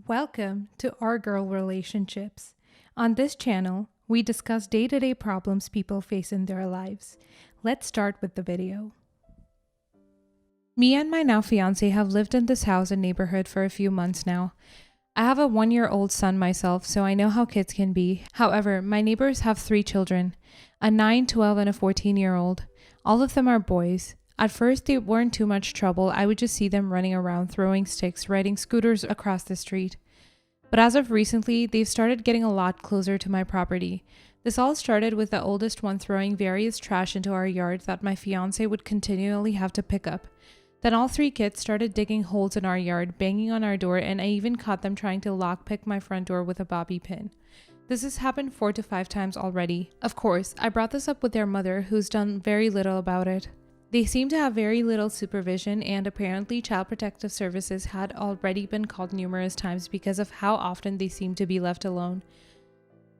Welcome to Our Girl Relationships. On this channel, we discuss day-to-day problems people face in their lives. Let's start with the video. Me and my now fiance have lived in this house and neighborhood for a few months now. I have a 1-year-old son myself, so I know how kids can be. However, my neighbors have 3 children, a 9, 12, and a 14-year-old. All of them are boys. At first, they weren't too much trouble. I would just see them running around, throwing sticks, riding scooters across the street. But as of recently, they've started getting a lot closer to my property. This all started with the oldest one throwing various trash into our yard that my fiance would continually have to pick up. Then all 3 kids started digging holes in our yard, banging on our door, and I even caught them trying to lockpick my front door with a bobby pin. This has happened 4 to 5 times already. Of course, I brought this up with their mother, who's done very little about it. They seem to have very little supervision, and apparently Child Protective Services had already been called numerous times because of how often they seem to be left alone.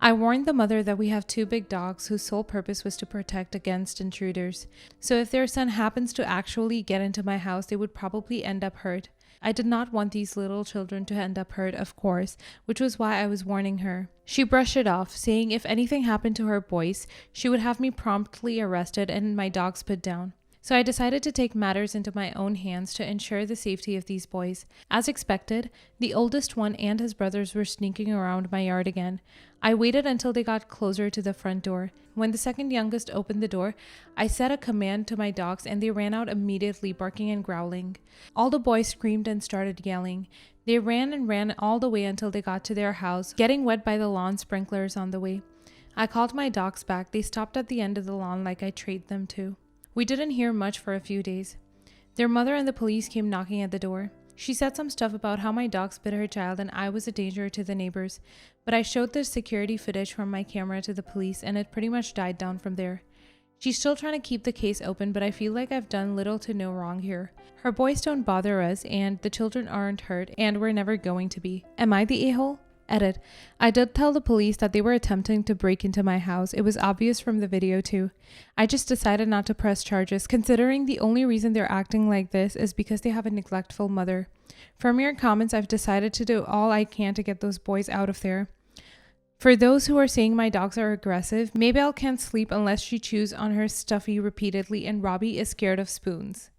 I warned the mother that we have 2 big dogs whose sole purpose was to protect against intruders. So if their son happens to actually get into my house, they would probably end up hurt. I did not want these little children to end up hurt, of course, which was why I was warning her. She brushed it off, saying if anything happened to her boys, she would have me promptly arrested and my dogs put down. So I decided to take matters into my own hands to ensure the safety of these boys. As expected, the oldest one and his brothers were sneaking around my yard again. I waited until they got closer to the front door. When the second youngest opened the door, I said a command to my dogs and they ran out immediately, barking and growling. All the boys screamed and started yelling. They ran and ran all the way until they got to their house, getting wet by the lawn sprinklers on the way. I called my dogs back. They stopped at the end of the lawn like I trained them to. We didn't hear much for a few days. Their mother and the police came knocking at the door. She said some stuff about how my dogs bit her child and I was a danger to the neighbors, but I showed the security footage from my camera to the police and it pretty much died down from there. She's still trying to keep the case open, but I feel like I've done little to no wrong here. Her boys don't bother us and the children aren't hurt and we're never going to be. Am I the a-hole? Edit. I did tell the police that they were attempting to break into my house. It was obvious from the video too. I just decided not to press charges, considering the only reason they're acting like this is because they have a neglectful mother. From your comments, I've decided to do all I can to get those boys out of there. For those who are saying my dogs are aggressive, Maybelle can't sleep unless she chews on her stuffy repeatedly and Robbie is scared of spoons.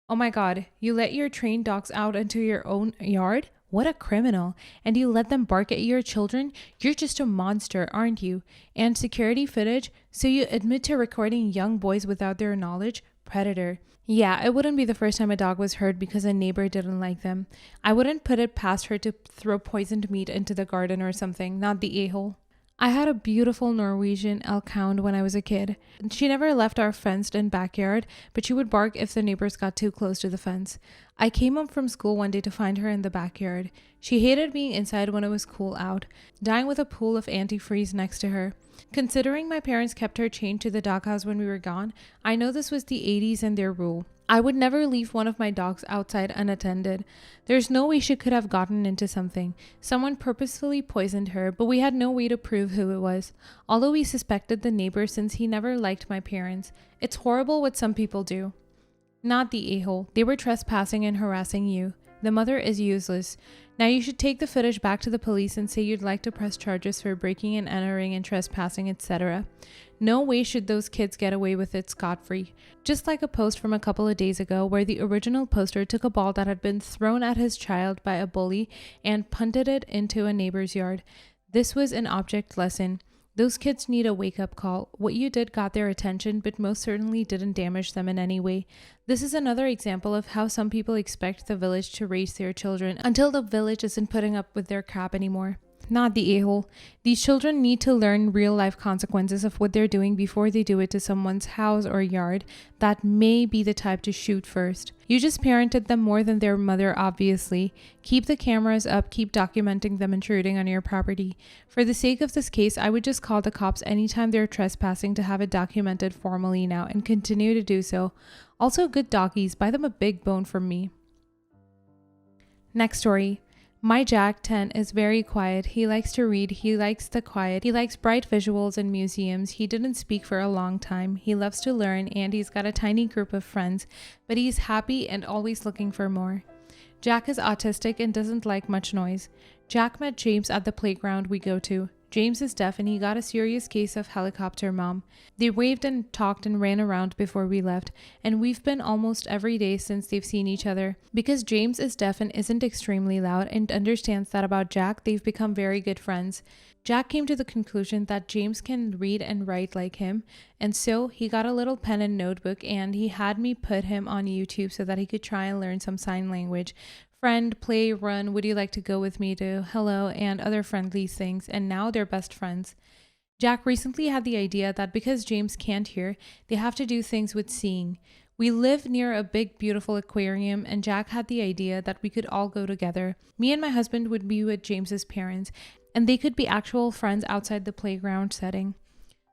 Oh my god, you let your trained dogs out into your own yard? What a criminal. And you let them bark at your children? You're just a monster, aren't you? And security footage? So you admit to recording young boys without their knowledge? Predator. Yeah, it wouldn't be the first time a dog was hurt because a neighbor didn't like them. I wouldn't put it past her to throw poisoned meat into the garden or something, not the a-hole. I had a beautiful Norwegian elk hound when I was a kid. She never left our fenced-in backyard, but she would bark if the neighbors got too close to the fence. I came home from school one day to find her in the backyard. She hated being inside when it was cool out, dying with a pool of antifreeze next to her. Considering my parents kept her chained to the doghouse when we were gone, I know this was the 80s and their rule. I would never leave one of my dogs outside unattended. There's no way she could have gotten into something. Someone purposefully poisoned her, but we had no way to prove who it was. Although we suspected the neighbor since he never liked my parents. It's horrible what some people do. Not the a-hole. They were trespassing and harassing you. The mother is useless. Now you should take the footage back to the police and say you'd like to press charges for breaking and entering and trespassing, etc. No way should those kids get away with it scot-free. Just like a post from a couple of days ago where the original poster took a ball that had been thrown at his child by a bully and punted it into a neighbor's yard. This was an object lesson. Those kids need a wake-up call. What you did got their attention, but most certainly didn't damage them in any way. This is another example of how some people expect the village to raise their children until the village isn't putting up with their crap anymore. Not the a-hole. These children need to learn real-life consequences of what they're doing before they do it to someone's house or yard that may be the type to shoot first. You just parented them more than their mother, obviously. Keep the cameras up, keep documenting them intruding on your property. For the sake of this case, I would just call the cops anytime they're trespassing to have it documented formally now and continue to do so. Also, good doggies, buy them a big bone from me. Next story. My Jack 10 is very quiet. He likes to read. He likes the quiet. He likes bright visuals and museums. He didn't speak for a long time. He loves to learn and he's got a tiny group of friends, but he's happy and always looking for more. Jack is autistic and doesn't like much noise. Jack met James at the playground we go to. James is deaf and he got a serious case of helicopter mom. They waved and talked and ran around before we left, and we've been almost every day since they've seen each other. Because James is deaf and isn't extremely loud and understands that about Jack, they've become very good friends. Jack came to the conclusion that James can read and write like him, and so he got a little pen and notebook and he had me put him on YouTube so that he could try and learn some sign language. Friend, play, run, would you like to go with me to hello, and other friendly things, and now they're best friends. Jack recently had the idea that because James can't hear, they have to do things with seeing. We live near a big, beautiful aquarium, and Jack had the idea that we could all go together. Me and my husband would be with James's parents, and they could be actual friends outside the playground setting.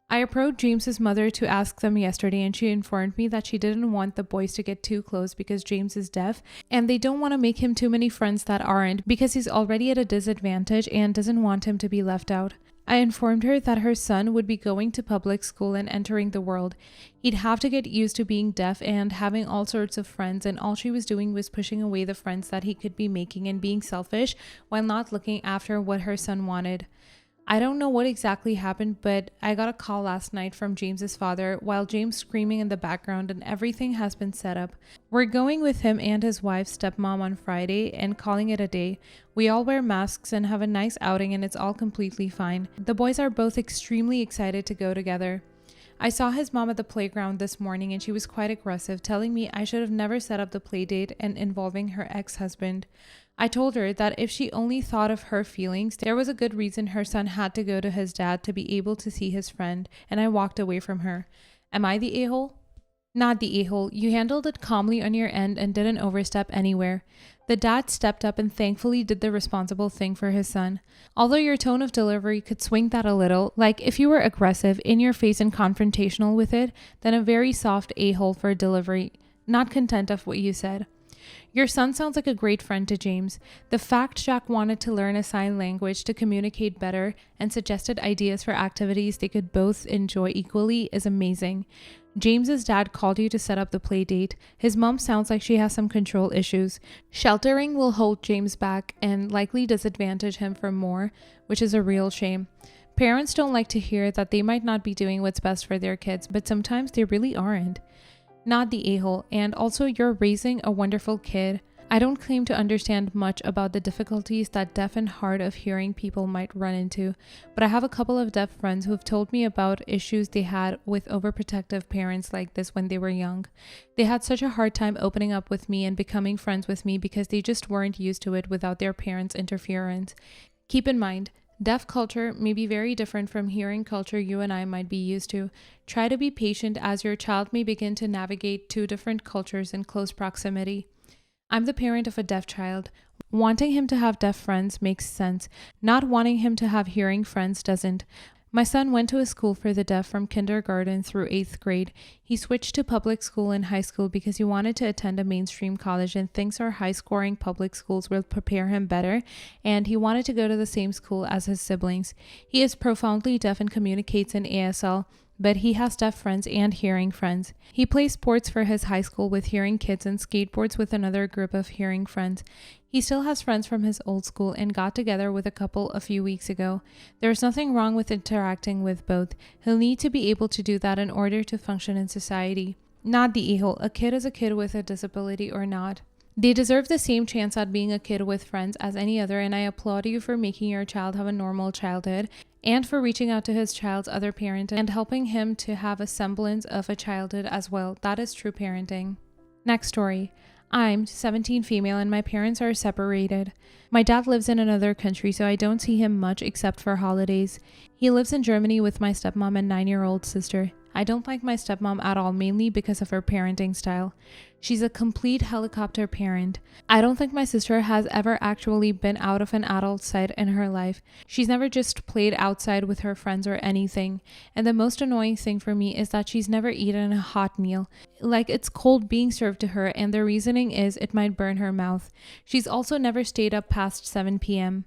I approached James's mother to ask them yesterday, and she informed me that she didn't want the boys to get too close because James is deaf and they don't want to make him too many friends that aren't because he's already at a disadvantage and doesn't want him to be left out. I informed her that her son would be going to public school and entering the world. He'd have to get used to being deaf and having all sorts of friends, and all she was doing was pushing away the friends that he could be making and being selfish while not looking after what her son wanted. I don't know what exactly happened, but I got a call last night from James's father while James screaming in the background, and everything has been set up. We're going with him and his wife's stepmom on Friday and calling it a day. We all wear masks and have a nice outing, and it's all completely fine. The boys are both extremely excited to go together. I saw his mom at the playground this morning and she was quite aggressive, telling me I should have never set up the play date and involving her ex-husband. I told her that if she only thought of her feelings, there was a good reason her son had to go to his dad to be able to see his friend, and I walked away from her. Am I the a-hole? Not the a-hole. You handled it calmly on your end and didn't overstep anywhere. The dad stepped up and thankfully did the responsible thing for his son. Although your tone of delivery could swing that a little, like if you were aggressive, in your face and confrontational with it, then a very soft a-hole for delivery, not content of what you said. Your son sounds like a great friend to James. The fact Jack wanted to learn a sign language to communicate better and suggested ideas for activities they could both enjoy equally is amazing. James's dad called you to set up the play date. His mom sounds like she has some control issues. Sheltering will hold James back and likely disadvantage him for more, which is a real shame. Parents don't like to hear that they might not be doing what's best for their kids, but sometimes they really aren't. Not the a-hole, and also you're raising a wonderful kid. I don't claim to understand much about the difficulties that deaf and hard of hearing people might run into, but I have a couple of deaf friends who've told me about issues they had with overprotective parents like this when they were young. They had such a hard time opening up with me and becoming friends with me because they just weren't used to it without their parents' interference. Keep in mind, deaf culture may be very different from hearing culture you and I might be used to. Try to be patient as your child may begin to navigate two different cultures in close proximity. I'm the parent of a deaf child. Wanting him to have deaf friends makes sense. Not wanting him to have hearing friends doesn't. My son went to a school for the deaf from kindergarten through 8th grade. He switched to public school in high school because he wanted to attend a mainstream college and thinks our high-scoring public schools will prepare him better, and he wanted to go to the same school as his siblings. He is profoundly deaf and communicates in ASL, but he has deaf friends and hearing friends. He plays sports for his high school with hearing kids and skateboards with another group of hearing friends. He still has friends from his old school and got together with a couple a few weeks ago. There's nothing wrong with interacting with both. He'll need to be able to do that in order to function in society. Not the a-hole. A kid is a kid with a disability or not. They deserve the same chance at being a kid with friends as any other, and I applaud you for making your child have a normal childhood and for reaching out to his child's other parent and helping him to have a semblance of a childhood as well. That is true parenting. Next story. I'm 17 female and my parents are separated. My dad lives in another country, so I don't see him much except for holidays. He lives in Germany with my stepmom and 9-year-old sister. I don't like my stepmom at all, mainly because of her parenting style. She's a complete helicopter parent. I don't think my sister has ever actually been out of an adult side in her life. She's never just played outside with her friends or anything. And the most annoying thing for me is that she's never eaten a hot meal. Like it's cold being served to her, and the reasoning is it might burn her mouth. She's also never stayed up past 7 p.m.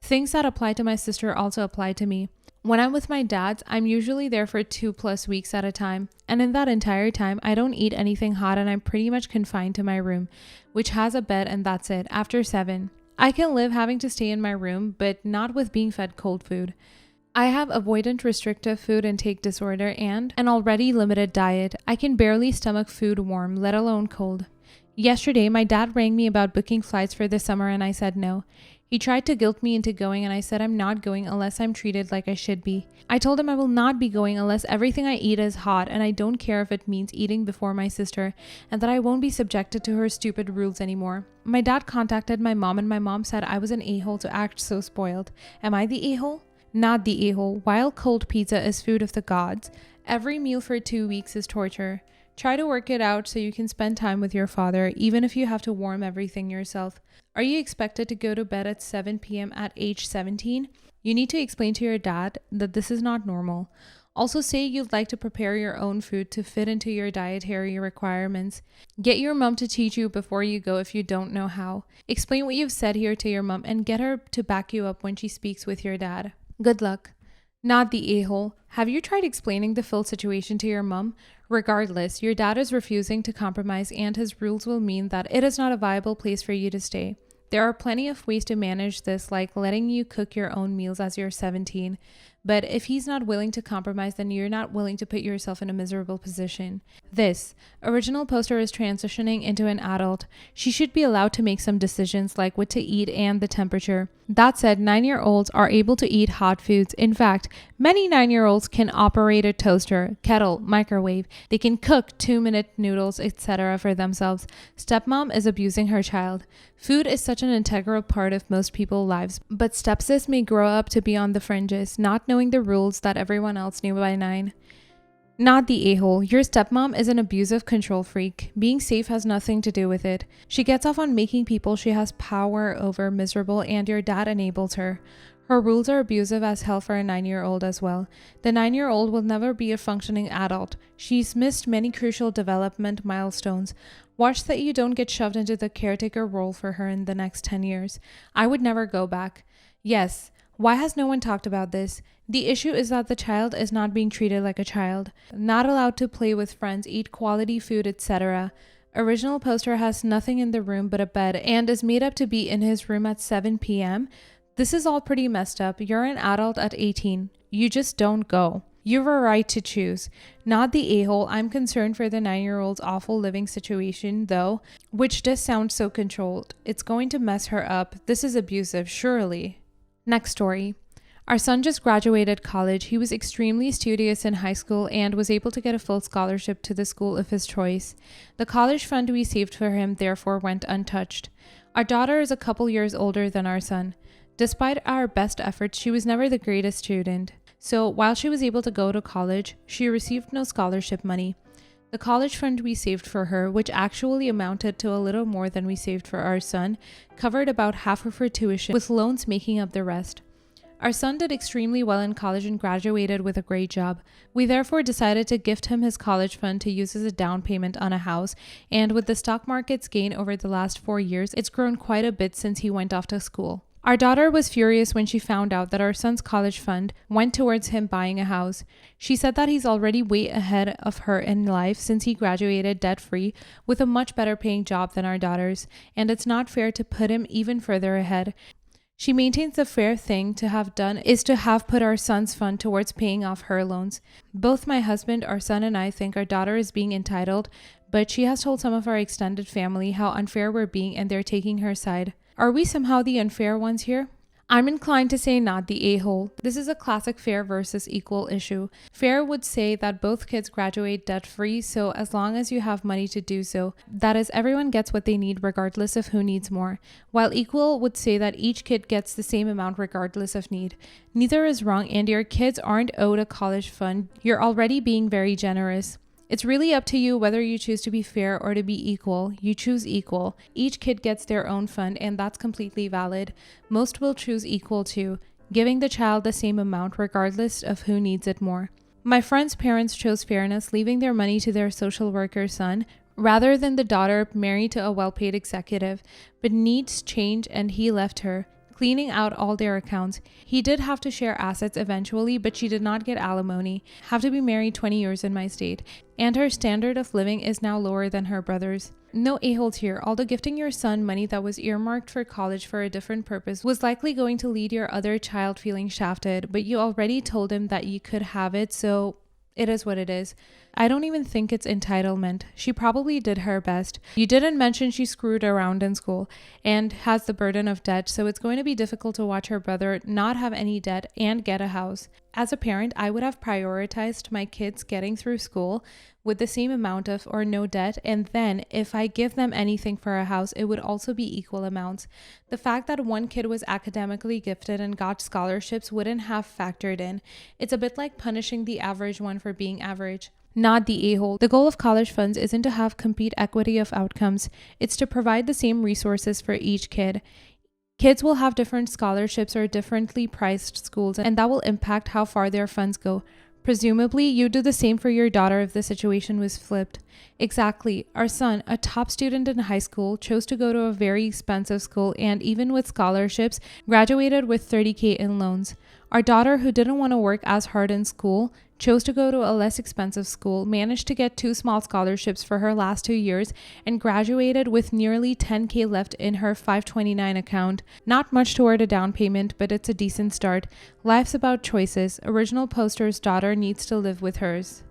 Things that apply to my sister also apply to me. When I'm with my dads, I'm usually there for 2+ weeks at a time. And in that entire time, I don't eat anything hot and I'm pretty much confined to my room, which has a bed and that's it, after 7. I can live having to stay in my room, but not with being fed cold food. I have avoidant restrictive food intake disorder and an already limited diet. I can barely stomach food warm, let alone cold. Yesterday, my dad rang me about booking flights for this summer and I said no. He tried to guilt me into going and I said I'm not going unless I'm treated like I should be. I told him I will not be going unless everything I eat is hot and I don't care if it means eating before my sister and that I won't be subjected to her stupid rules anymore. My dad contacted my mom and my mom said I was an a-hole to act so spoiled. Am I the a-hole? Not the a-hole. While cold pizza is food of the gods, every meal for 2 weeks is torture. Try to work it out so you can spend time with your father, even if you have to warm everything yourself. Are you expected to go to bed at 7 p.m. at age 17? You need to explain to your dad that this is not normal. Also say you'd like to prepare your own food to fit into your dietary requirements. Get your mom to teach you before you go if you don't know how. Explain what you've said here to your mom and get her to back you up when she speaks with your dad. Good luck. Not the a-hole. Have you tried explaining the Phil situation to your mom? Regardless, your dad is refusing to compromise and his rules will mean that it is not a viable place for you to stay. There are plenty of ways to manage this, like letting you cook your own meals as you're 17. But if he's not willing to compromise, then you're not willing to put yourself in a miserable position. This original poster is transitioning into an adult. She should be allowed to make some decisions like what to eat and the temperature. That said, 9-year-olds are able to eat hot foods. In fact, many 9-year-olds can operate a toaster, kettle, microwave. They can cook 2-minute noodles, etc. for themselves. Stepmom is abusing her child. Food is such an integral part of most people's lives, but stepsis may grow up to be on the fringes, not knowing the rules that everyone else knew by 9. Not the a-hole. Your stepmom is an abusive control freak. Being safe has nothing to do with it. She gets off on making people she has power over miserable and your dad enables her. Her rules are abusive as hell for a 9-year-old as well. The 9-year-old will never be a functioning adult. She's missed many crucial development milestones. Watch that you don't get shoved into the caretaker role for her in the next 10 years. I would never go back. Yes. Why has no one talked about this? The issue is that the child is not being treated like a child, not allowed to play with friends, eat quality food, etc. Original poster has nothing in the room but a bed and is made up to be in his room at 7 p.m. This is all pretty messed up. You're an adult at 18. You just don't go. You have a right to choose. Not the a-hole. I'm concerned for the 9-year-old's awful living situation, though, which does sound so controlled. It's going to mess her up. This is abusive, surely. Next story. Our son just graduated college. He was extremely studious in high school and was able to get a full scholarship to the school of his choice. The college fund we saved for him therefore went untouched. Our daughter is a couple years older than our son. Despite our best efforts, she was never the greatest student. So while she was able to go to college, she received no scholarship money. The college fund we saved for her, which actually amounted to a little more than we saved for our son, covered about half of her tuition, with loans making up the rest. Our son did extremely well in college and graduated with a great job. We therefore decided to gift him his college fund to use as a down payment on a house, and with the stock market's gain over the last 4 years, it's grown quite a bit since he went off to school. Our daughter was furious when she found out that our son's college fund went towards him buying a house. She said that he's already way ahead of her in life since he graduated debt-free with a much better paying job than our daughters, and it's not fair to put him even further ahead. She maintains the fair thing to have done is to have put our son's fund towards paying off her loans. Both my husband, our son, and I think our daughter is being entitled, but she has told some of our extended family how unfair we're being and they're taking her side. Are we somehow the unfair ones here? I'm inclined to say not the a-hole. This is a classic fair versus equal issue. Fair would say that both kids graduate debt-free, so as long as you have money to do so, that is, everyone gets what they need regardless of who needs more. While equal would say that each kid gets the same amount regardless of need. Neither is wrong, and your kids aren't owed a college fund. You're already being very generous. It's really up to you whether you choose to be fair or to be equal. You choose equal. Each kid gets their own fund, and that's completely valid. Most will choose equal too, giving the child the same amount regardless of who needs it more. My friend's parents chose fairness, leaving their money to their social worker son, rather than the daughter married to a well-paid executive. But needs change, and he left her. cleaning out all their accounts. He did have to share assets eventually, but she did not get alimony, have to be married 20 years in my state, and her standard of living is now lower than her brother's. No a-holes here, although gifting your son money that was earmarked for college for a different purpose was likely going to lead your other child feeling shafted, but you already told him that you could have it, so it is what it is. I don't even think it's entitlement. She probably did her best. You didn't mention she screwed around in school and has the burden of debt, so it's going to be difficult to watch her brother not have any debt and get a house. As a parent, I would have prioritized my kids getting through school with the same amount of or no debt, and then if I give them anything for a house, it would also be equal amounts. The fact that one kid was academically gifted and got scholarships wouldn't have factored in. It's a bit like punishing the average one for being average. Not the a-hole. The goal of college funds isn't to have complete equity of outcomes. It's to provide the same resources for each kid. Kids will have different scholarships or differently priced schools, and that will impact how far their funds go. Presumably, you'd do the same for your daughter if the situation was flipped. Exactly. Our son, a top student in high school, chose to go to a very expensive school and, even with scholarships, graduated with $30,000 in loans. Our daughter, who didn't want to work as hard in school, chose to go to a less expensive school, managed to get 2 small scholarships for her last 2 years, and graduated with nearly $10,000 left in her 529 account. Not much toward a down payment, but it's a decent start. Life's about choices. Original poster's daughter needs to live with hers.